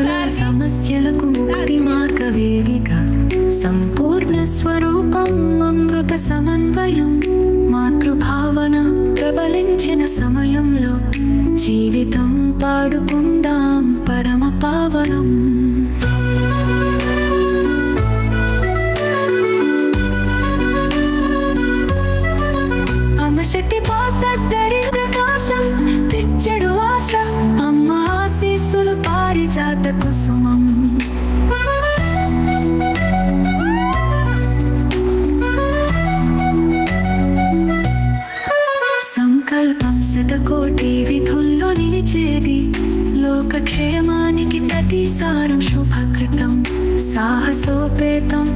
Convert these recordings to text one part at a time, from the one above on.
సకల సమస్యలకు ముక్తి మార్గ వేదిక సంపూర్ణ స్వరూపం అమృత సమన్వయం మాతృభావన ప్రబలించిన సమయంలో జీవితం పాడుకుందాం పరమ పావనం. అమ్మశక్తి పాతరి ప్రకాశం తెచ్చడు ఆశ అమ్మ ఆశీస్సులు పారిజాత కుసుమం. సంకల్పం శతకోటి విధుల్లో నిలిచేది లోకక్షేమానికి ప్రతిసారం శుభకృతం సాహసోపేతం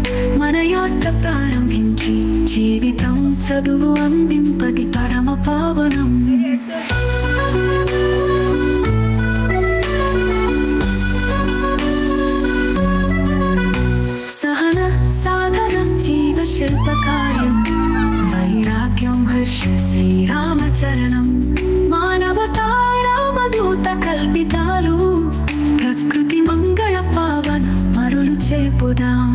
మన యాత్ర ప్రారంభించి జీవితం చదువు అందింపది పరమ పావనం. సహన సాధనం జీవ శిల్పకార్యం వైరాగ్యం హర్ష శ్రీరామచరణం మానవతా రామదూత కల్పితాలు ప్రకృతి మంగళ పావన మరులు చేపుదాం.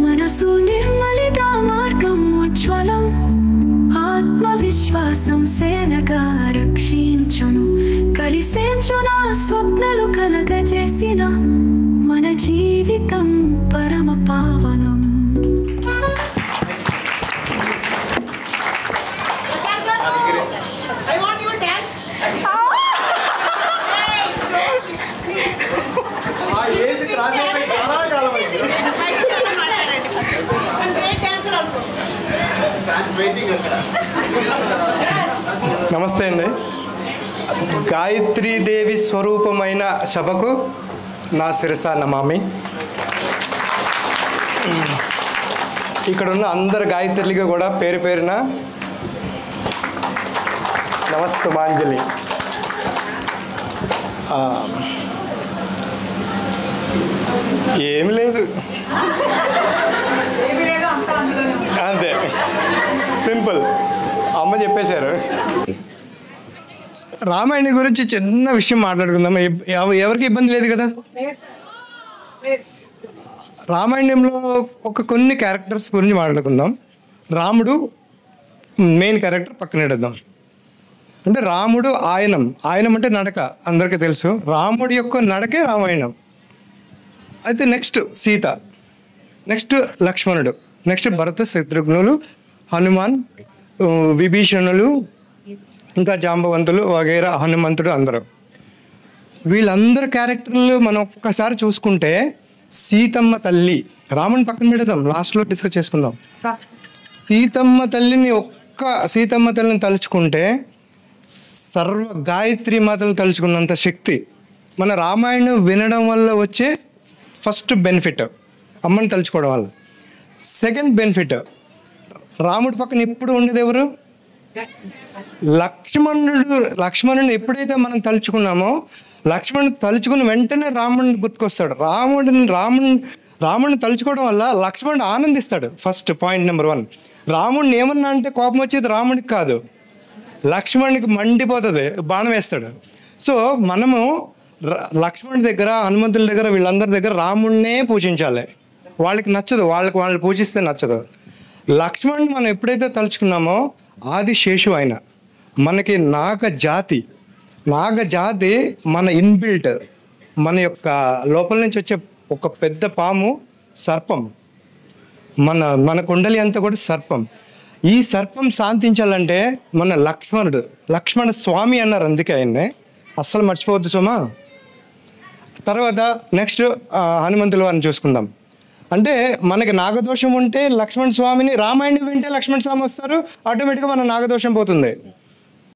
మనసు నిర్మలిత మార్గం ఉజ్వలం ఆత్మవిశ్వాసం సేనగా రక్షించును కలిసేంచున స్వప్నలు కలగజేసిన మన జీవితం పరమ పావనం. నమస్తే అండి. గాయత్రీదేవి స్వరూపమైన సభకు నా శిరస నమామి. ఇక్కడున్న అందరు గాయత్రులకి కూడా పేరు పేరున నమస్సుమాంజలి. ఏమి లేదు, అంతే, సింపుల్. అమ్మ చెప్పేశారు. రామాయణం గురించి చిన్న విషయం మాట్లాడుకుందాం. ఎవరికి ఇబ్బంది లేదు కదా. రామాయణంలో కొన్ని క్యారెక్టర్స్ గురించి మాట్లాడుకుందాం. రాముడు మెయిన్ క్యారెక్టర్ పక్కన పెడదాం. అంటే రాముడు ఆయనం అంటే నడక, అందరికీ తెలుసు. రాముడి యొక్క నడకే రామాయణం. అయితే నెక్స్ట్ సీత, నెక్స్ట్ లక్ష్మణుడు, నెక్స్ట్ భరత శత్రుఘ్నులు, హనుమాన్, విభీషణులు, ఇంకా జాంబవంతులు వగైరా, హనుమంతుడు, అందరూ. వీళ్ళందరు క్యారెక్టర్లు మనం ఒక్కసారి చూసుకుంటే సీతమ్మ తల్లి, రాముని పక్కన పెడదాం, లాస్ట్లో డిస్కస్ చేసుకుందాం. సీతమ్మ తల్లిని తలుచుకుంటే సర్వ గాయత్రి మాతలు తలుచుకున్నంత శక్తి. మన రామాయణం వినడం వల్ల వచ్చే ఫస్ట్ బెనిఫిట్ అమ్మని తలుచుకోవడం వల్ల. సెకండ్ బెనిఫిట్, రాముడి పక్కన ఎప్పుడు ఉండేది ఎవరు? లక్ష్మణుడు ఎప్పుడైతే మనం తలుచుకున్నామో, లక్ష్మణుడు తలుచుకున్న వెంటనే రాముడిని గుర్తుకొస్తాడు. రాముడిని తలుచుకోవడం వల్ల లక్ష్మణుడు ఆనందిస్తాడు. First point number 1. రాముడిని ఏమన్నా అంటే కోపం వచ్చేది రాముడికి కాదు, లక్ష్మణుడికి మండిపోతుంది, బాణం వేస్తాడు. సో మనము లక్ష్మణుడి దగ్గర, హనుమంతుల దగ్గర, వీళ్ళందరి దగ్గర రాముడినే పూజించాలి. వాళ్ళకి నచ్చదు, వాళ్ళు పూజిస్తే నచ్చదు. లక్ష్మణుని మనం ఎప్పుడైతే తలుచుకున్నామో ఆది శేషు ఆయన, మనకి నాగజాతి మన ఇన్బిల్ట్, మన యొక్క లోపల నుంచి వచ్చే ఒక పెద్ద పాము సర్పం. మన కుండలి అంతా కూడా సర్పం. ఈ సర్పం శాంతించాలంటే మన లక్ష్మణ స్వామి అన్నారు, అందుకే ఆయన్నే అస్సలు మర్చిపోవద్దు సుమా. తర్వాత నెక్స్ట్ హనుమంతుల వారిని చూసుకుందాం. అంటే మనకి నాగదోషం ఉంటే లక్ష్మణ స్వామిని, రామాయణం వింటే లక్ష్మణ స్వామి వస్తారు, ఆటోమేటిక్గా మన నాగదోషం పోతుంది.